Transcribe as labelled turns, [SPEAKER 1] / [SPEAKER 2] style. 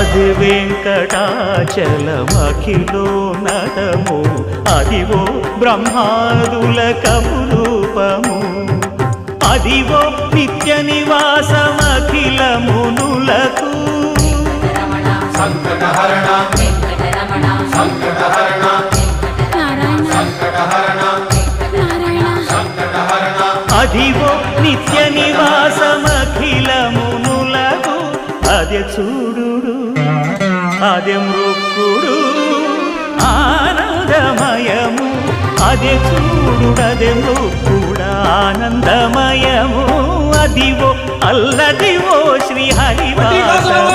[SPEAKER 1] అది వెంకటాచలమఖిలో నటము అదివో బ్రహ్మాదుల కపురూపము అదివో నిత్య నివాసమఖిల మునులకు
[SPEAKER 2] సంకటహరణ సంకటహరణ సంకటహరణ సంకటహరణ
[SPEAKER 1] అదివో నిత్య నివాసమఖిల మునులకు అదే చూడు అదే మృక్కుడు ఆనందమయము అదే చూడు అదే మృక్కుడు ఆనందమయము అదివో అల్లదివో శ్రీ హరివాసము